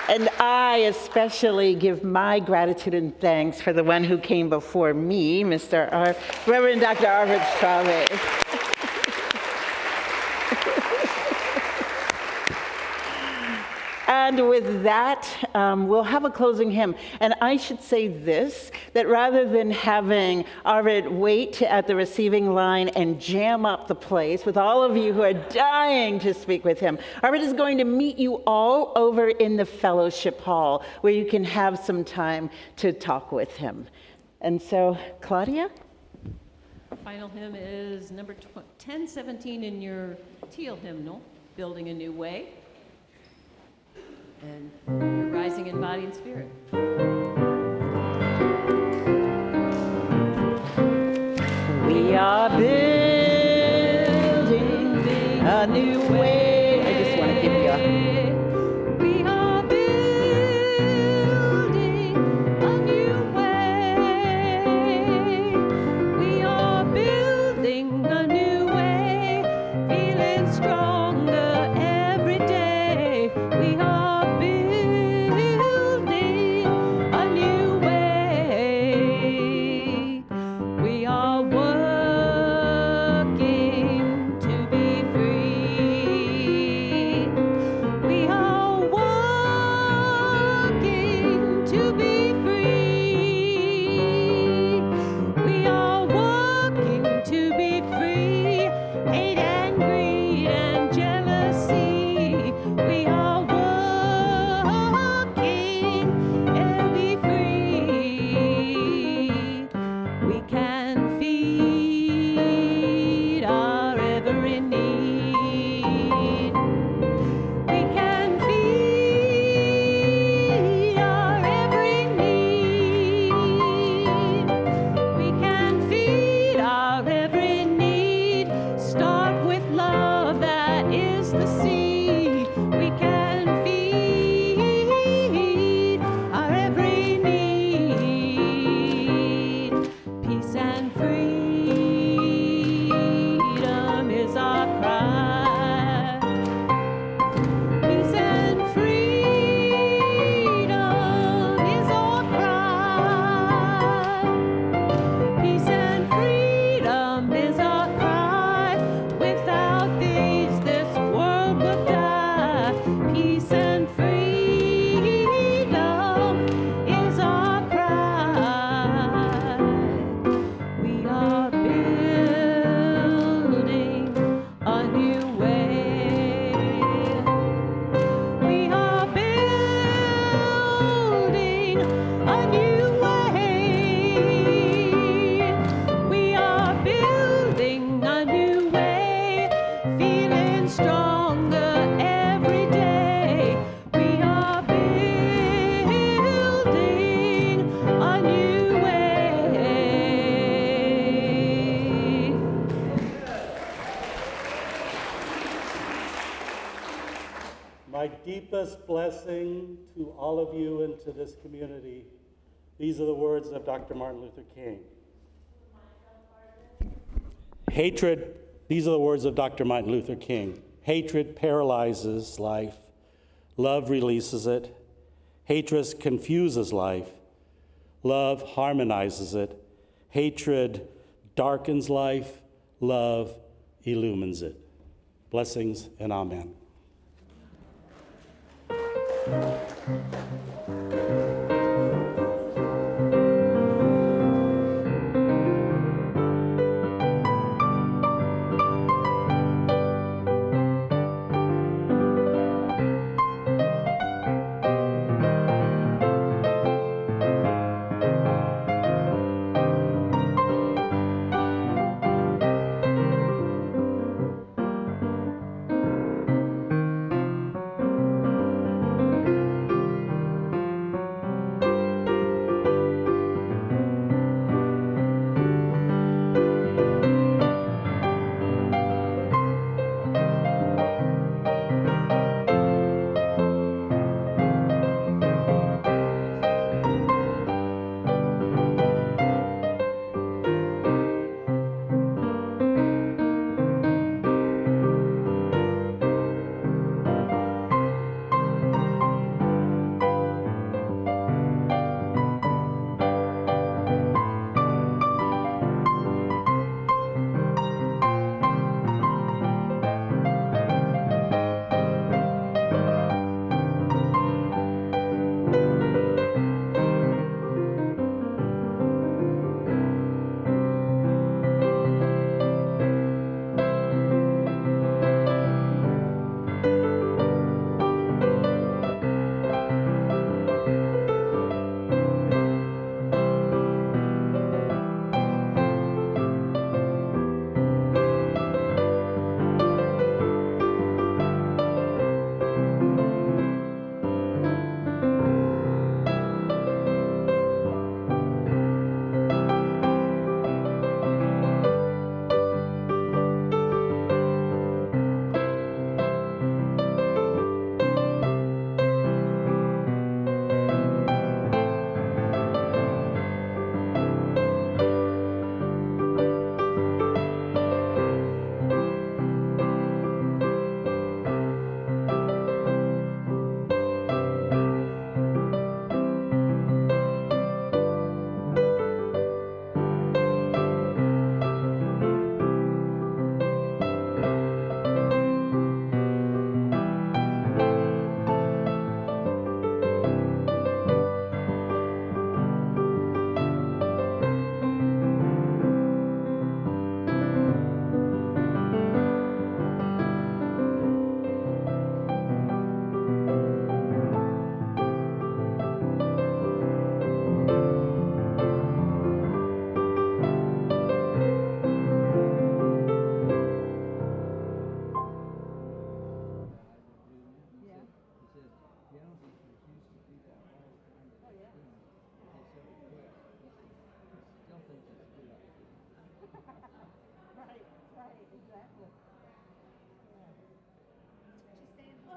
And I especially give my gratitude and thanks for the one who came before me, Reverend Dr. Arvid Straube. And with that, we'll have a closing hymn. And I should say this, that rather than having Arvid wait at the receiving line and jam up the place with all of you who are dying to speak with him, Arvid is going to meet you all over in the fellowship hall where you can have some time to talk with him. And so, Claudia? Our final hymn is number 1017 in your teal hymnal, Building a New Way. and you're rising in body and spirit. We are building a new way. I just want to give you a We are building a new way. We are building a new way, feeling stronger every day. We are building a new way. We are working to be free. We are working to be free. We are working to be free. Hate and greed and jealousy. We are working to be free. We can feed our every need. We can feed our every need. We can feed our every need. Start with love, that is the seed. We can feed our every need. Peace and freedom is our cry. Peace and freedom is our cry. Peace and freedom is our cry. Without these, this world will die. Peace and freedom is our cry. We are building a new way. We are building a new way. We are building a new way, feeling stronger every day. We are building a new way. My deepest blessing to all of you and to this community. These are the words of Dr. Martin Luther King. Hatred, these are the words of Dr. Martin Luther King. Hatred paralyzes life. Love releases it. Hatred confuses life. Love harmonizes it. Hatred darkens life. Love illumines it. Blessings and amen.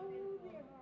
Oh, dear.